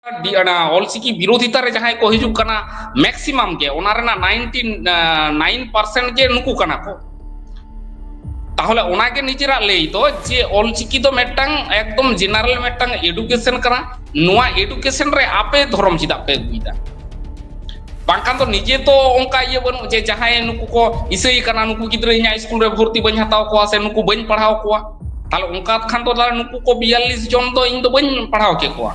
ऑलचिकी विरोधिता रे जहां को हिजुक कना मैक्सिमम के ओना रेना 99% जे नुकु कना को ताहले ओना के निजेरा लई तो जे ऑलचिकी तो मेटंग एकदम जनरल मेटंग एडुकेशन कना नोआ एडुकेशन रे आपे धर्म चिदा पे गुइदा बांकान तो निजे तो ओंका ये बनु जे जहां नुकु को इसई कना नुकु गिद्रा इना स्कूल रे भर्ती बन हताव को से नुकु बन पढ़ाव को ताले ओंका खान तो नुकु को 42 जन तो इन तो बन पढ़ाव के को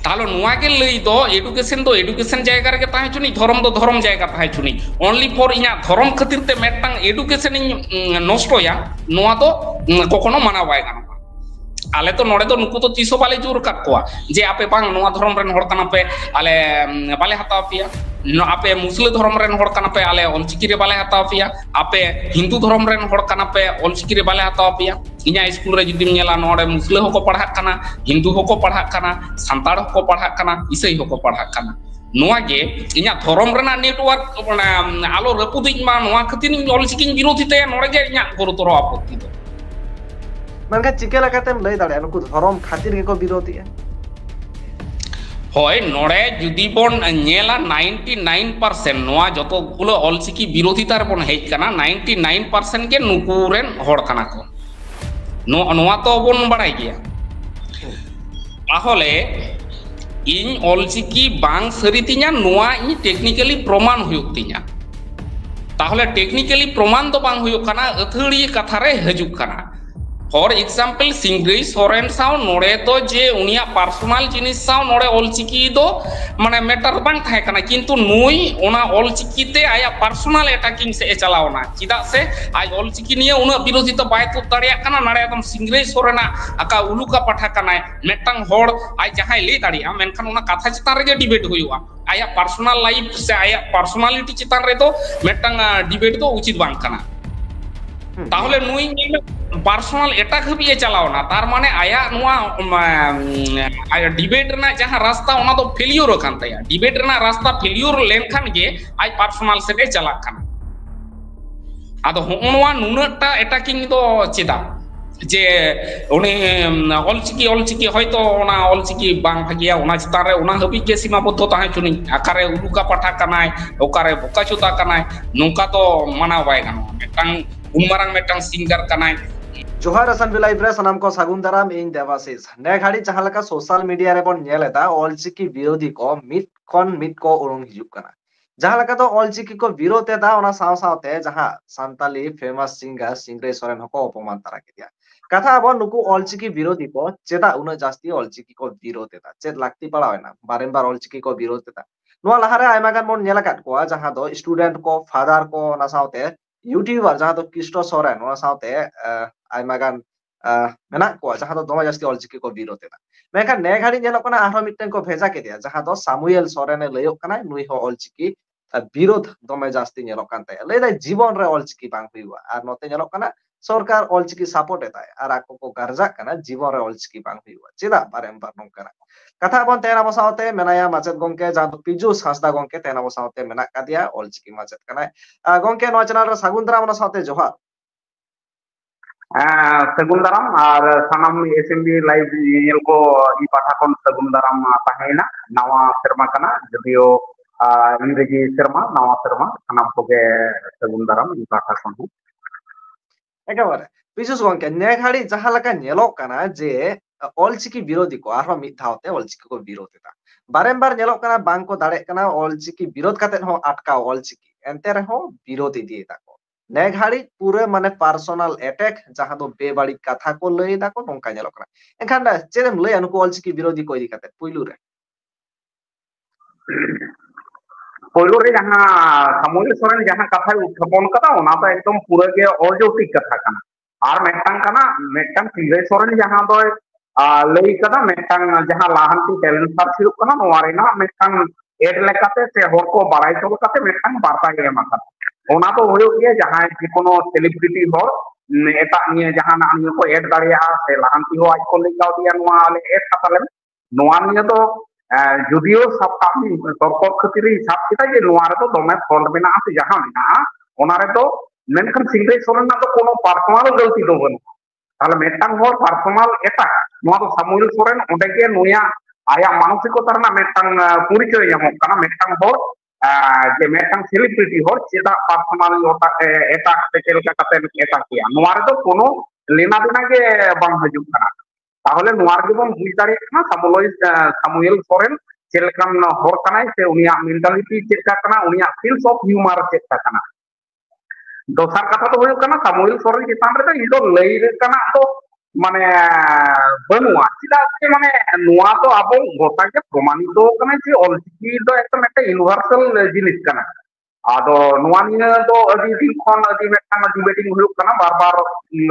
तालो नुआ के लई दो एडुकेशन जायगा रे ताहे चुनी धर्म जायगा ताहे चुनी ओनली फॉर इना धर्म खातिर ते मेटंग एडुकेशन नष्टया नुआ तो कोकोनो माना बाय गाना आले तो नोडे तो नुकु तो तीसो बाले जोर काट कोआ जे आपे बांग नुआ धर्म रेन होड़ कना पे आले बाले हताव पिया न आपे मुस्लिम धर्म रेन होड़ कना पे आले ऑलचिकी रे बाले हताव पिया आपे हिंदू धर्म रेन होड़ कना पे ऑलचिकी रे बाले हताव पिया इना स्कूल रे जुदिम नेला नोडे मुस्लिम होको पढ़ा कना हिंदू होको पढ़ा कना संताड़ होको पढ़ा कना ईसाई होको पढ़ा कना नोआ गे इना धर्म रेना नेटवर्क आलो रपुदिन मा नोआ खतिन ऑलचिकी विरोधी ते नोडे गे इना गुरुतर आपत्ति दो मनका चिके लगातेम लई दाड़े नुकु धर्म खातिर के को विरोधी है होय नोडे जुदी बोन नेला 99% नोआ जतो गुलो ऑलचिकी विरोधिता रे बोन हेज कना 99% के नुकु रेन होड़ कना को नोआ तो बोन बड़ाई गया ताहले इन ऑलचिकी बांग सरितिया नोआ इन टेक्निकली प्रमाण हुयुक तिया ताहले टेक्निकली प्रमाण तो बांग हुयुक कना अथड़ी कथा रे हजुक कना फॉर एग्जाम्पल सिंग्री सोरेन साव नोड़े तो जे उनिया पर्सनल जिनिस साव नोड़े ऑलचिकी दो माने मैटर बांग थाहे कना किंतु नुई ओना ऑलचिकी ते आया पर्सनल अटैकिंग से चलावना चिदा से आज ऑलचिकी निये उना विरोधी तो बाय तो दाड़िया कना नाड़े एकदम सिंग्री सोरेना आका उलुका पाठा कना मेटंग होड़ आज जहां ले दाड़िया मेनखान उना कथा चितान रे डिबेट हुयुआ आया पर्सनल लाइफ से आया पर्सनालिटी चितान रे तो मेटंग डिबेट तो उचित बांग कना ताहले नुई पर्सनल एटाक हबी चलावना तार माने आया नुआ आया डिबेट ना जहां रास्ता ओना तो फेलियर कान तया डिबेट ना रास्ता फेलियर लेनखान गे आज पर्सनल से चला खाना आदो होनवा नुनटा एटाकिंग तो चिदा जे उनी ऑलचिकी हयतो ओना ऑलचिकी बांग भागिया ओना चितान रे ओना हबी के सीमाबद्ध ताहे चुनी आकारे उलुका पाठा कनाय ओकारे बोकाचुता कनाय नुका तो माना बाय गानो मेटांग उमरांग मेटांग सिंगर कनाय जोहार असन बिलाई प्रेस नाम को सागुन दाराम इन देवाशीष ने घाड़ी जहां लका सोशल मीडिया रे बन नेलेदा ऑलचिकी विरोधी को मिट को उरुंग हिजुक कना जहां लका तो ऑलचिकी को विरोध एदा ओना साव सावते जहां सांताली फेमस सिंगर सिंग्रे सोरेन हको अपमान तारा के दिया कथा अब नुकु ऑलचिकी विरोधी को चेदा उना जास्ती ऑलचिकी को विरोध एदा चेद लागती पड़ावेना बारंबार ऑलचिकी को विरोध एदा नुआ लहारे आयमा गान मन नेला काट को जहां दो स्टूडेंट को फादर को ना सावते यूट्यूबर जहां तो किस्टो सोरेन ओना सावते आयमा गान मेना को जहां तो दमा जास्ती ऑलचिकी को विरोध एदा मेका ने घाड़ी नेलो कना आरो मिटन को भेजा के दिया जहां तो सामुएल सोरेन लयो कना नुई हो ऑलचिकी विरोध दमे जास्ती नेलो कानते लेदा जीवन रे ऑलचिकी बांग हुआ आर नते नेलो कना सरकार ऑलचिकी सपोर्ट एताय आर आको को गारजा कना जीवन रे ऑलचिकी बांग हुआ चिदा बारंबार नंकना कथा बन तेना बसावते मेनाया माचेद गोंके जहां तो पिजुस हासदा गोंके तेना बसावते मेना कादिया ऑलचिकी माचेद कना गोंके नो चैनल रे सागुंदराम ना सावते जोहार सगुंदराम और सानाम एसएमबी लाइव नेल को ई पाठा कोन सगुंदराम ताहेना नवा शर्मा कना जदियो इंग्रेजी शर्मा नवा शर्मा सानाम को के सगुंदराम ई पाठा कोन एकेबारे पिजुस गोंके ने घाड़ी जहां लका नेलो कना जे ऑलचिकी विरोधी को आरो मिद धावते ऑलचिकी को विरोध एता बारंबार नेलो कना बांग को दाड़े कना ऑलचिकी विरोध काते हो अटका ऑलचिकी एंते रहो विरोध इदी एता को ने घाड़ी पूरे माने पर्सनल अटैक जहां दो बेबाड़ी कथा को लई दा को नोंका नेलो कना एखान चेदम लई अनु को ऑलचिकी विरोधी को इदी काते पुइलु रे जहां सामुएल सोरेन जहां कथा उठाबन कदा ओना तो एकदम पूरे के अजौतिक कथा कना आर मेटंग सिंग्रे सोरेन जहां दो लई कदा मेटंग जहां लाहंती टैलेंट सर्च हुक कना नोआ रेना मेटंग एड लेकाते से होर को बाराई तो काते मेटंग बार्ता के एमा ओना तो होयो के जहां जे कोनो सेलिब्रिटी होर एटा निये जहां ना निये को एड दाड़िया से लाहंती हो आज को लेकाव दिया नोआ ले एड खाताले नोआ निये तो जुदियो सब कामी सरकार खतिर हिसाब किता जे नोआ रे तो दमे फॉल्ट मेना से जहां मेना ओना रे तो मेनखान सिंग्रे सोरेन ना तो कोनो पर्सनल गलती दो बन ताले मेटंग होर पर्सनल एटा नोआ तो सामुएल सोरेन ओंडे के नोया ᱟᱭᱟᱜ ᱢᱟᱱᱚᱥᱤᱠᱚᱛᱟ ᱨᱮᱱᱟᱜ ᱢᱤᱫᱴᱟᱝ ᱯᱚᱨᱤᱪᱚᱭ ᱧᱟᱢᱚᱜ ᱠᱟᱱᱟ ᱢᱤᱫᱴᱟᱝ ᱦᱚᱲ ᱡᱮ ᱢᱤᱫᱴᱟᱝ ᱥᱮᱞᱤᱵᱨᱤᱴᱤ ᱦᱚᱲ ᱪᱮᱫᱟᱜ ᱯᱟᱨᱥᱚᱱᱟᱞ ᱮᱴᱟᱜ ᱥᱮ ᱪᱮᱫ ᱞᱮᱠᱟ ᱠᱟᱛᱮ ᱮᱴᱟᱜ ᱜᱮᱭᱟ ᱱᱚᱣᱟ ᱨᱮᱫᱚ কোনো লেনা দেনা গে বাং হিজুগ কানা তাহলে নোয়ার গেবন বুঝ দাঁড়িয়ে কানা সামুয়েল সোরেন চেদ লেকান হর কানাই সে উনিয়াক মেন্টালিটি চেদ কানা উনিয়াক সেন্স অফ হিউমার চেদ কানা দোসার কথা তো হয়ে কানা সামুয়েল সোরেন চিতান রে ইদো লই রে কানা তো মানে বানুয়া চিদা সে মানে নোয়া তো আবো গোটা গে প্রমাণিত কানা যে অলচিকি দো একদম একটা ইউনিভার্সাল জিনিস কানা আদো নোয়া নিয়ে তো আদি দিন খন আদি মেটাং ডিবেটিং হুয়ুগ কানা বারবার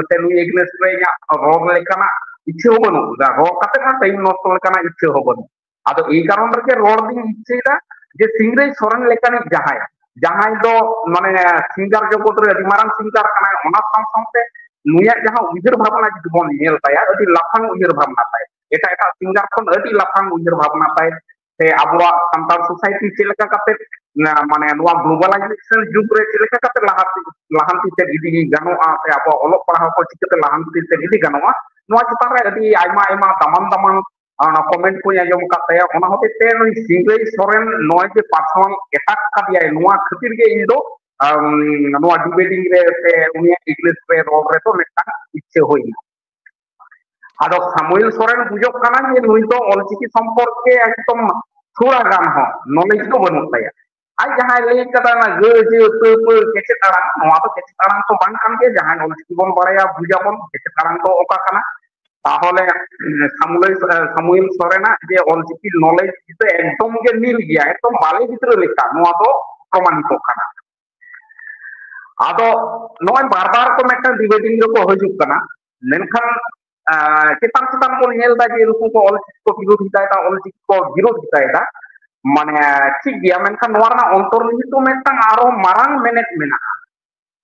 তে নুই এগনেস রে ইয়া রড লেকানা ইচ্ছে হবনো দা রড কাতে না টাইম নষ্ট লেকানা ইচ্ছে হবনো আদো এই কারণ রে রড দিন ইচ্ছেটা যে সিংরেই সরেন লেকানে জাহাই জাহাই দো মানে সিঙ্গার জগৎ রে আদি মারাং সিঙ্গার কানা ওনা সাথে নুইয়া যাহা উইহার ভাবনা যদি বন নেল তায়া আদি লাফাং উইহার ভাবনা তাই এটা এটা সিঙ্গার খন আদি লাফাং উইহার ভাবনা তাই সে আবুয়া সান্তাল সোসাইটি চেলেকা কাতে মানে নোয়া গ্লোবালাইজেশন যুগ রে চেলেকা কাতে লাহান্তি তে ইদি গানোa সে আবুয়া অলপ পড়াও কো চিকাতে লাহান্তি তে ইদি গানোa নোয়া চিতান রে আদি আইমা আইমা দামান দামান কমেন্ট কো আজম কাতে ওনা হতে তে নই সিংরেই সরেন নয় যে পার্সোনাল অ্যাটাক কাদিয়া নোয়া খাতির গে ইন্দো নোয়া ডিবেটিং রে সে উনিয়া ইংলিশ রে রড রে তো মেটা ইচ্ছে হইনা আদো সামুয়েল সোরেন বুঝক কানা যে নুই তো অলচিকি সম্পর্কে একদম থোড়া গান হ নলেজ তো বনুক তায়া আই যাহাই লই কাদা না গে যে তো কেচে তাড়াং নোয়া তো কেচে তাড়াং তো বাং কান গে যাহাই অলচিকি বন বাড়ায়া বুঝাবন কেচে তাড়াং তো ওকা কানা তাহলে সামুয়েল সোরেনা যে অলচিকি নলেজ তো একদম গে মিল গিয়া একদম বালে ভিতরে লেখা নোয়া তো প্রমাণিত কানা আদো নয় বারবার তো একটা ডিবেটিং রে কো হইজুক কানা মেনখান চেতান চেতান বন নেল দা যে রুকু কো অলচিকি কো বিরোধিতা এটা অলচিকি কো বিরোধিতা এটা মানে ঠিক গিয়া মেনখান নোয়া না অন্তর্নিহিত মেনটাং আরো মারাং মেনেট মেনা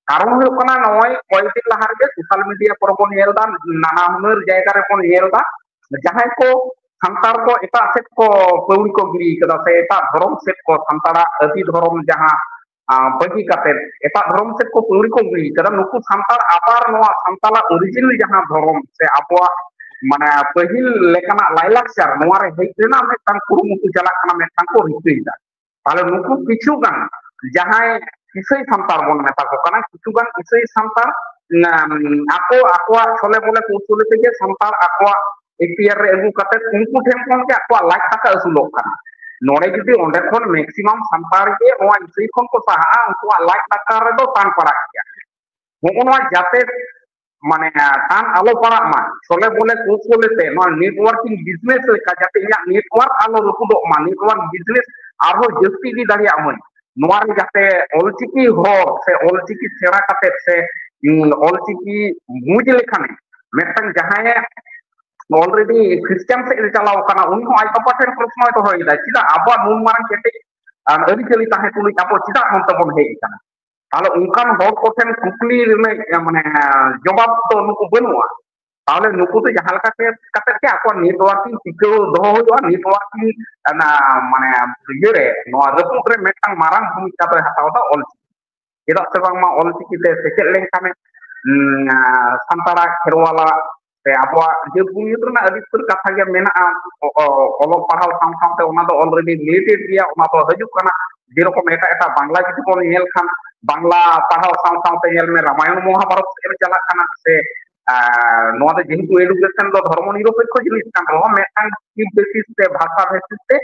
কারণ হয়ে কানা নয় কয়েকদিন লাহা রে সোশ্যাল মিডিয়া পর বন নেল দা নানা হুনার জায়গা রে বন নেল দা যাহাই কো সান্তার কো এটা সেট কো পৌড়ি কো গিরি কদা সে এটা ধরম সেট কো সান্তারা আদি ধরম যাহা bagi kate eta dhorom set ko puri ko gui kada nuku santal abar noa santala original jaha dhorom se abwa mana pahil lekana lailakchar noa re heitena metang kurumutu jalak kana metang ko rituida tale nuku kichu gan jahai kisai santal bon meta ko kana kichu gan kisai santal akwa chole bole koushole tege santal akwa APR re agu kate unku them kon ke akwa lak taka asulok kana नोड़े जुदी ओंडे खन maximum संतार के ओआ इसी खन को सहा उनको like टाका रे दो तान पड़ा गया होनवा जाते माने तान आलो पड़ा मा छोले बोले कुछ बोले ते नो नेटवर्किंग बिजनेस लेका जाते या नेटवर्क आलो रुकुदो मा नेटवर्क बिजनेस आरो जस्ती दी दाड़िया मन नोआ रे जाते ऑलचिकी होर से ऑलचिकी सेरा काते से ऑलचिकी मुज लेखाने मेटन जहाए already Christian से चलाओ करना उन्होंने आई कपाटेर प्रश्न तो होई दा चिदा आबा नुन मारन केटे अरि चली ताहे तुली आपो चिदा हम तबन हेई kana ताले उनकान हर कोठेन कुकली रे माने जवाब तो नुकु बनुआ ताले नुकु तो जहां लका के काते के आपो नेटवर्किंग सिक्यो दोहो होआ नेटवर्किंग ना माने ये रे नो रपुक रे मेटang marang भूमिका तो हटाव दा ऑल चिदा से बांग मा all चिकिते सेचेद लेंखाने Santara खेरवाला abwa je bumi itu na adi tur katha ge mena olok pahal sam samte ona do already related dia ona to hajuk kana jerokom eta eta bangla jodi bon nyel khan bangla pahal sam samte nyel me ramayon mahabharat er chalak kana se noa de jehetu education do dharmo niropekho jinis kan ro metang ki basis te bhasha basis te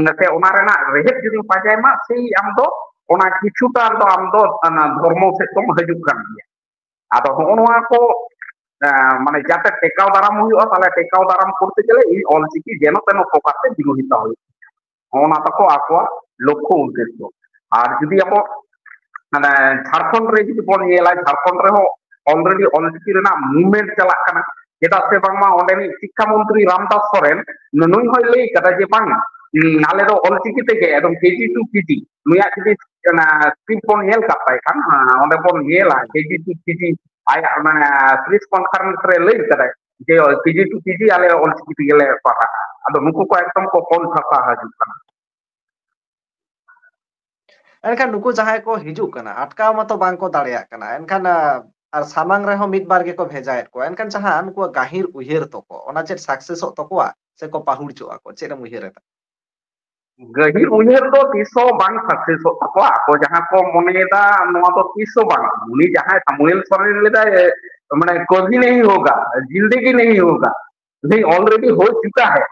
se ona rena rehet jodi pajay ma sei am do ona kichuta do am do dharmo se tom hajuk kan dia ado noa ko মানে যাতে টেকাও দারাম হইও তাহলে টেকাও দারাম করতে গেলে এই অলচিকি যেন তেন প্রকারে বিরোধিতা হয় ওনা তাকো আকোয়া লক্ষ্য উদ্দেশ্য আর যদি আপো মানে ঝাড়খণ্ড রে যদি বন এলাই ঝাড়খণ্ড রে অলরেডি অলচিকি রেনা মুভমেন্ট চালাক কানা যেটা সে বাংমা অন্ডেনি শিক্ষামন্ত্রী রামদাস সরেন নুই হয় লই কাদা যে বাং নালে দো অলচিকি থেকে একদম কেজি টু পিজি নুইয়া যদি স্ক্রিপ্ট বন এল কাপাই খান অন্ডে বন এলা KG two PG ay mana press conference re lei kada je PG to PG ale olchiki tigele paha ado nuku ko ekdom ko kon thaka hajuk kana enkan nuku jahai ko hijuk kana atkaw mato bang ko dareya kana enkan ar samang reho mid bar ge ko bhejaet ko enkan jahan nuku gahir uher to ko ona je success to ko से को पाहुड़ चोआ को चेरा मुहिरेता गहिर उयहर दो तीसो बांग success तको ako jahan ko moneda noa to तीसो बांग उनी जहां सामुएल सोरेन लेदा माने कभी नहीं होगा जिंदगी नहीं होगा नहीं ऑलरेडी हो चुका है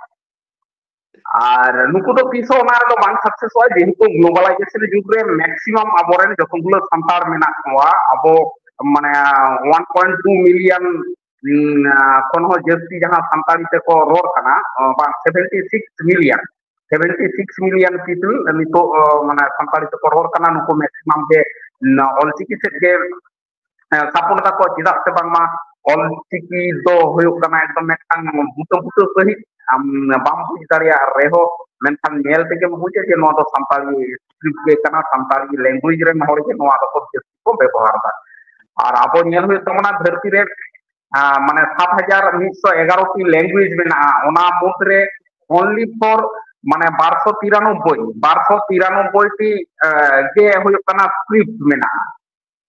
আর নুকু তো তিসো ওনার তো বাং সাকসেস হয় যেহেতু গ্লোবালাইজেশন যুগে ম্যাক্সিমাম আবরেন যতগুলো সান্তার মেনা কোয়া আবো মানে 1.2 মিলিয়ন কোন জাতি যাহা সান্তালিতে কো রোড কানা বা 76 মিলিয়ন 76 মিলিয়ন পিপল নিতো মানে সান্তালিতে কো রোড কানা নুকু ম্যাক্সিমাম যে অলচিকি সেটকে সাপোর্ট তাকো চিদা সে বাংমা অলচিকি দো হয়ুক কানা একদম মেটাং বুটো বুটো সহি বাম বুঝ দাঁড়িয়ে রেহো মেনখান নেল থেকে বুঝে যে নোয়া তো সান্তালি স্ক্রিপ্ট কে কানা সান্তালি ল্যাঙ্গুয়েজ রে নহর কে নোয়া তো को ব্যবহার দা আর আবো নেল হই তোমরা ধরতি রে মানে 7111 টি ল্যাঙ্গুয়েজ মেনা ওনা মধ্যে অনলি ফর মানে 1293 টি যে হই কানা স্ক্রিপ্ট মেনা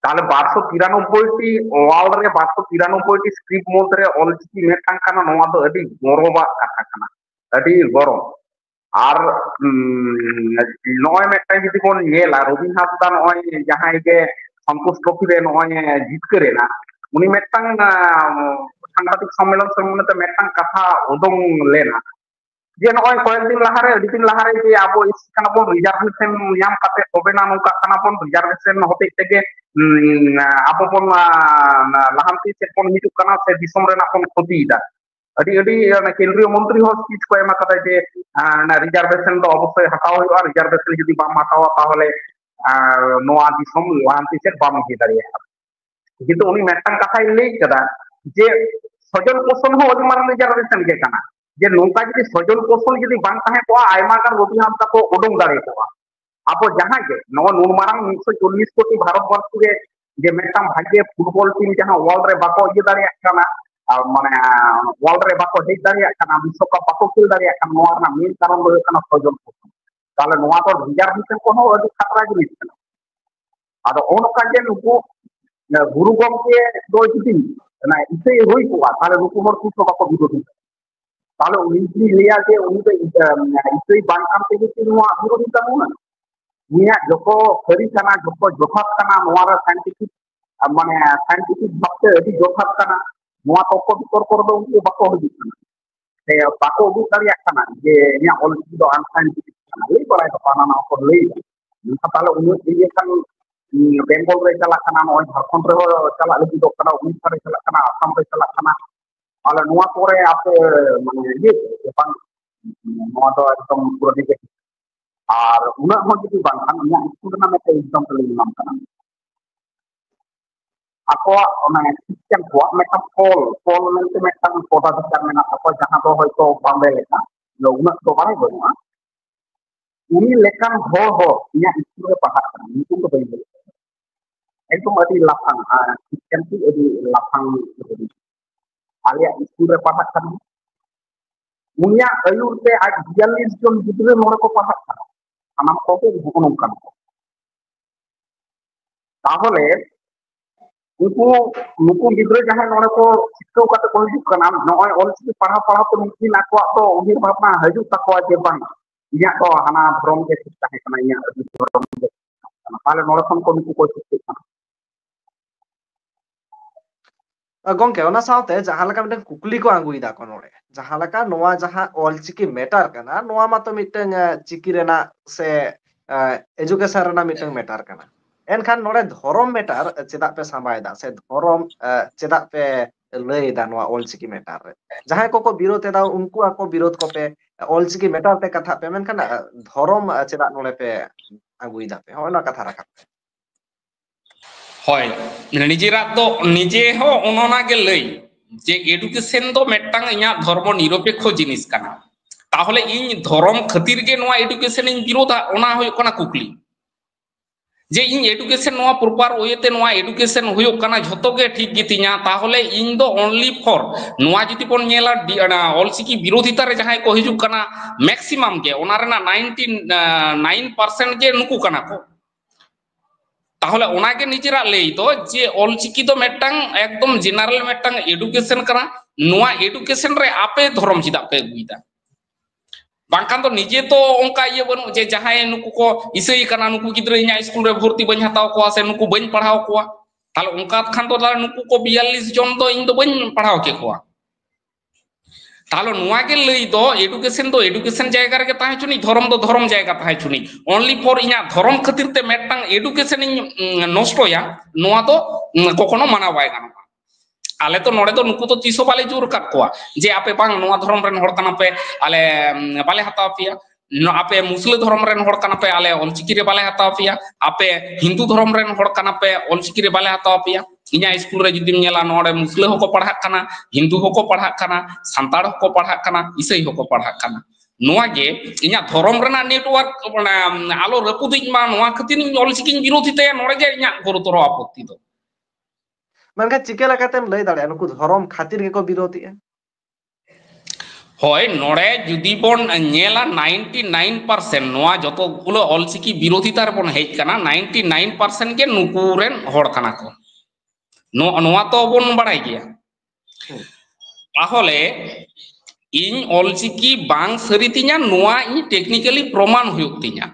তাহলে 1293 টি ওয়ার্ল্ড রে 1293 টি স্ক্রিপ্ট মধ্যে অলচিকি মেটাং কানা নোয়া তো আদি গরবা কথা কানা আদি গরম আর নয় মেটাই যদি কোন নেলা রবিন হাসদা নয় যাহাই যে संतोष ट्रॉफी रे नय जितकरे ना उनी मेटांग सांगठनिक सम्मेलन सम्बन्धते मेटांग कथा उदम लेना जे नय कयेक दिन लाहारे अडी दिन लाहारे जे आबो इस्काना बन रिजर्वेशन नाम काते तबेना नौका काना बन रिजर्वेशन होते तेगे आबो बन लाहांती से बन हिजुक काना से दिसम रेना बन खतिदा अडी अडी केंद्रीय मंत्री हो स्पीच को एमा कथा जे रिजर्वेशन तो अवश्य हटाओ हुआ रिजर्वेशन यदि बाम हटावा ताहले नोआ दिसम लांति से बाम ही दाड़िया किंतु उनी मेटांग कथा लई कदा जे सजल पोषण हो अदि मारन रिजर्वेशन के काना जे नोका जदि सजल पोषण जदि बांग ताहे को आयमा गान रोबी हामता को उडुंग दाड़े को आपो जहां के नो नुनमारांग 140 कोटी भारत वर्ष रे जे मेटांग भाग्य फुटबॉल टीम जहां वर्ल्ड रे बाको ये दाड़िया काना माने वर्ल्ड रे बाको हे दाड़िया काना विश्वकप बाको खेल दाड़िया काना नोआ ना मेन कारण दो काना सजल पोषण ताले नोआ तो रिजर्वेशन को हो अदि खतरा जिनिस काना आदो ओनका जे नुकु गुरु गमके दो जदि ना इसे होई को ताले नुकु हर कुछ बाको विरोधी ताले उनी लिया जे उनी तो इसे बांकाम ते जे नोआ विरोधी कानून निया जको खरी काना जको जोथात काना नोआ रे साइंटिफिक माने साइंटिफिक भाबते अदि जोथात काना नोआ तो को बितर कर दो उनी बाको होई काना ते बाको उदु दाड़िया काना जे निया ऑल दो अनसाइंटिफिक लई बड़ाय तो पाना को लई ताले उनी ये kan बेंगल रे चला काना नय झारखंड रे चला लगी दो काना उड़ीसा रे चला काना आसाम रे चला काना आले नोआ कोरे आपे माने ये बांग नोआ तो एकदम पूरा दिके और उना हो जदि बांग खान इया स्कूल ना मेटे एग्जांपल ले नाम काना ako ona sistem ko meta pol mente meta pota dikar mena apa jahan do hoyto bambe leka lo una to bane banua uni lekan ho inya school रे पढ़ा kana itu to bayi एकदम अति लाफांग sistem ti अति लाफांग Alia school रे पढ़ा kana उनिया Ayur ते आज 42 जन गिदरे मोर को पढ़ा kana sanam ko ke bukan kan ताहले उनको नुकु गिद्रे जहां नोने को शिक्षो काते को हिजुक काना नय ऑलचिकी पढ़ा तो मिथिन आको तो उहिर भावना हिजुक तको जे बांग इया तो हाना धर्म के शिक्षा है काना इया धर्म के ताले नोले खन को नुकु को शिक्षा गंके ओना साउते जहां लका मिटे कुकली को आंगुइदा को नोडे जहां लका नोआ जहां ऑलचिकी मैटर काना नोआ मा तो मिटे चिकी रेना से एजुकेशन रेना मिटे मैटर काना एनखान नोडे धर्म मैटर चेदा पे सामायदा से धर्म चेदा पे लैदा नोआ ऑलचिकी मैटर रे जहां को विरोध एदा उनको आको विरोध को पे ऑलचिकी मैटर पे कथा पे मेनखान धर्म चेदा नोडे पे आगुइदा पे होना कथा रखा पे হয় निजेरा तो निजे हो ओनोना गे लई जे एडुकेशन दो मेटांग इया धर्म निरपेक्ष जिनिस काना ताहले इन धर्म खातिर गे नोआ एडुकेशन इन विरोधा ओना होय काना कुकली जे इन एडुकेशन नोआ प्रॉपर ओयते नोआ एडुकेशन होयो काना झतो गे ठीक गितिया ताहले इन दो ओनली फॉर नोआ जति पन नेला ऑलचिकी विरोधिता रे जहां को हिजु काना मैक्सिमम गे ओना रेना 99% जे नुकु काना को ताहले ओना गे निजेरा लई दो जे ऑलचिकी दो मेटांग एकदम जनरल मेटांग एडुकेशन काना नोआ एडुकेशन रे आपे धर्म चिदा पे गुइदा bangkan to nije to onka iye banu je jahay nuku ko isei kana nuku gidra inya school re bhorti bañ hataw ko se nuku bañ padhaw ko tale onka khan to dara nuku ko 42 jon do iñ do bañ padhaw ke ko tale nuwa ge lei do education jayga re tahe chuni dhorom do dhorom jayga tahe chuni only for inya dhorom khatir te metang education iñ nostoya nuwa do kokono mana bai gano ale to nore to nuku to tiso bale jur kat ko je ape bang nuwa dhorom ren hor kana pe ale bale hataw pia no ape muslim dhorom ren hor kana pe ale olchiki re bale hataw pia ape hindu dhorom ren hor kana pe olchiki re bale hataw pia inya school re judim nyela nore muslim hoko padhak kana hindu hoko padhak kana santar hoko padhak kana isei hoko padhak kana noa ge inya dhorom rena network alo repuding ma noa khatin olchiki birodhi te nore ge inya gorotoro apotti do manka chike lakatem lay dare nuku dhorom khatir ge ko birodhiya hoy nore judi bon nyela 99% noa joto gulo olchiki birodhitar bon hej kana 99% ge nuku ren hor kana ko noa to bon baray geya tahole iñ olchiki bang saritinya noa iñ technically proman huyuk tinya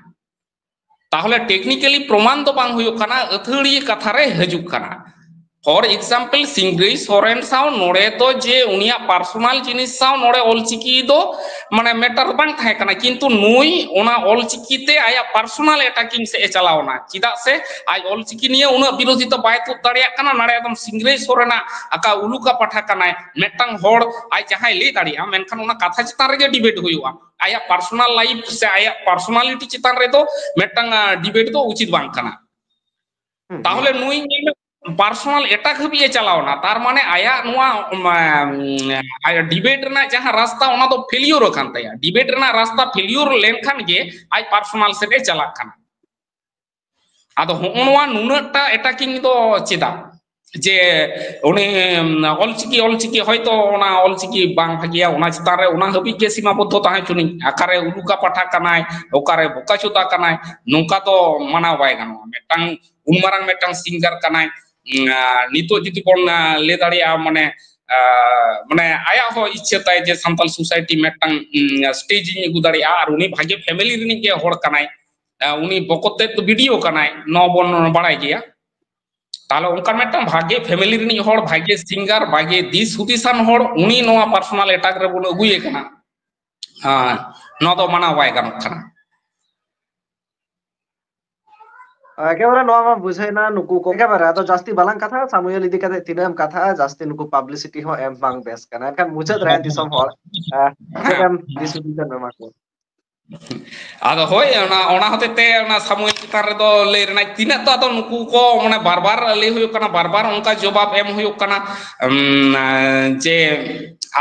tahole technically proman do bang huyuk kana athuri katha re hajuk kana for example Singray Soren saw nore to je unia personal jinis saw nore olchiki do mane matter bang thahe kana kintu nui ona olchiki te aya personal attacking se e chalaona chida se ai olchiki niye una birodhi to bai tu dariya kana nare ekdom Singray Sorena aka uluka patha kana metang hor ai jahai le dariya menkan ona katha chitan rege debate huyuga aya personal life se aya personality chitan re to metang debate to uchit bang kana tahole nui personal attack habi e chalaona tar mane aya nuwa aya debate rena jaha rasta ona do failure kan taya debate rena rasta failure len khan ge ai personal se e chalak kana ado honwa nunata attacking do chida je oni olchiki hoyto ona olchiki bang bhagiya ona chitare ona habi ge sima boddho tahe chuni akare uluka patha kanai okare bokachuta kanai nongka to mana bai gano metang umarang metang singer kanai nito judi bon le dariya mane aya ho ichhe tay je santal society metang stage ni gu dariya ar uni bhage family rini ge hor kanai uni bokote to video kanai no bon baray geya tale onkan metang bhage family rini hor bhage singer bhage dis hudisan hor uni noa personal attack re bon aguye kana no do mana bai gano kana একেবারে নোয়া মা বুঝাই না নুকু কো একেবারে এত জাস্তি বালাং কথা Samuel ইদি কাতে তিনাম কথা জাস্তি নুকু পাবলিসিটি হো এম বাং বেস কানা এখান মুজত রান দিসম হল সেটাম দিসুদিন মেমা কো ado hoy ona hote te ona samuel chitar re do le rena tina to ado nuku ko mane barbar le huyuk kana barbar onka jawab em huyuk kana je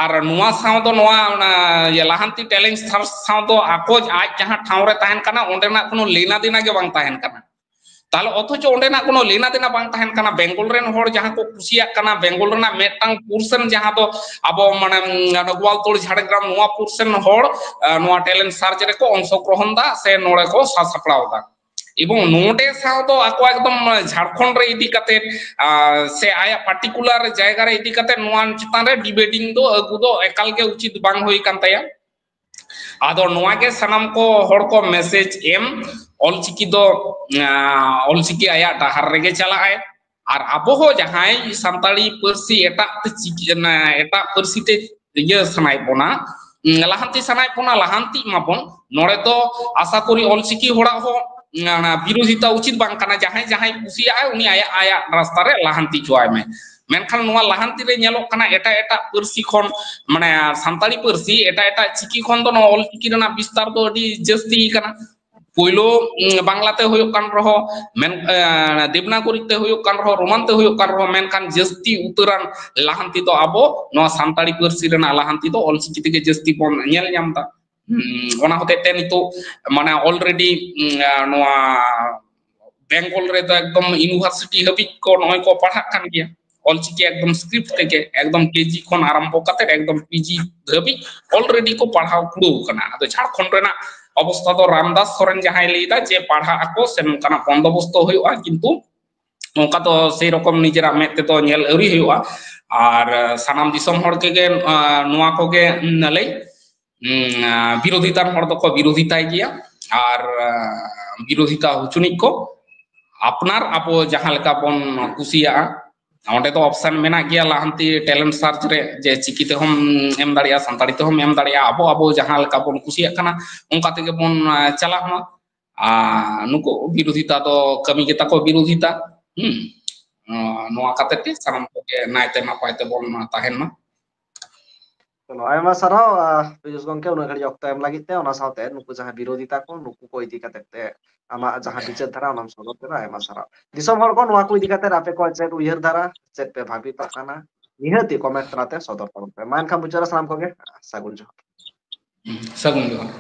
ar nuwa saw do noa ona ye lahanti talent saw do ako aj jaha ठाव re tahen kana onde na kono lena dina ge bang tahen kana তাহলে অথচ ওন্ডে না কোনো লেনা দেনা বাং তাহেন কানা Bengal rain হড় যাহা কো কুসিয়া কানা বেঙ্গল রেনা মেটাং পোরশন যাহা তো আবো মানে গোয়ালতোড় ঝাড়গ্রাম নোয়া পোরশন হড় নোয়া ট্যালেন্ট সার্চ রে কো অংশগ্রহণ দা সে নোড়ে কো সাপড়াও দা এবং নোটে সাও তো আকো একদম ঝাড়খণ্ড রে ইদি কাতে সে আয়া পার্টিকুলার জায়গা রে ইদি কাতে নোয়া চিতান রে ডিবেটিং দো আগু দো একাল গে উচিত বাং হই কান Taya ado noa ge sanam ko hor ko message em olchiki do olchiki aya dahar rege chala ay ar abo ho jahai santali persi eta chiki na eta persi te ye sanai bona lahanti sanai bona lahanti mabon nore to asa kori olchiki hora ho birodhita uchit bang kana jahai kusi ay uni aya rasta re lahanti choy me menkan noa lahanti re nyelok kana eta persi khon mane santali persi eta chiki khon do no olchiki rena bistar do di jasti kana poilo banglate huyuk kan roho men devanagari te huyuk kan roho roman te huyuk kan roho menkan jasti uturan lahanti to abo noa santali persi rena lahanti to olchiki te jasti bon nyel nyam ta ona hote te nito mane already noa bengal re to ekdom university habik ko noy ko padhak kan gya olchiki ekdom script teke ekdom kg khon arambho kate ekdom pg dhabi already ko padhaw kudo kana ado jharkhand rena অবস্থা তো রামদাস সরেন যাহাই লইদা যে পড়া আকো সেন কানা বন্দোবস্ত হইওয়া কিন্তু নৌকা তো সেই রকম নিজেরা মেতে তো নেল আউরি হইওয়া আর সানাম দিসম হড় কে নোয়া কোগে লই বিরোধিতার হড় দোকো বিরোধিতায় গিয়া আর বিরোধিতা হুচুনিক को আপনার আবো যাহা লেকা বন কুসিয়া অঁडे तो ऑप्शन मेना गया लाहंती टैलेंट सर्च रे जे चिकिते हम एम दाड़िया संताड़ी ते हम एम दाड़िया आबो आबो जहां लेका बन कुसिया कना उनका तेगे बन चला मा नुको विरोधिता तो कमी के ताको विरोधिता नोआ काते ते सानम को के नायते नापायते बन ताहेन मा चलो आयमा साराव पीयूष गंके उना घड़ी ऑक्तो एम लागित ते ओना सावते नुकु जहां विरोधिता को नुकु को इदी काते ते आमा जहां बिचार धारा ओनाम सदर ते आयमा साराव दिसम हर को नोआ को इदी काते आपे को चेक उयहर धारा चेक पे भाबी तकाना निहति कमेंट तराते सदर करते मान खा बुचारा साम को के सागुन जो सगुन जो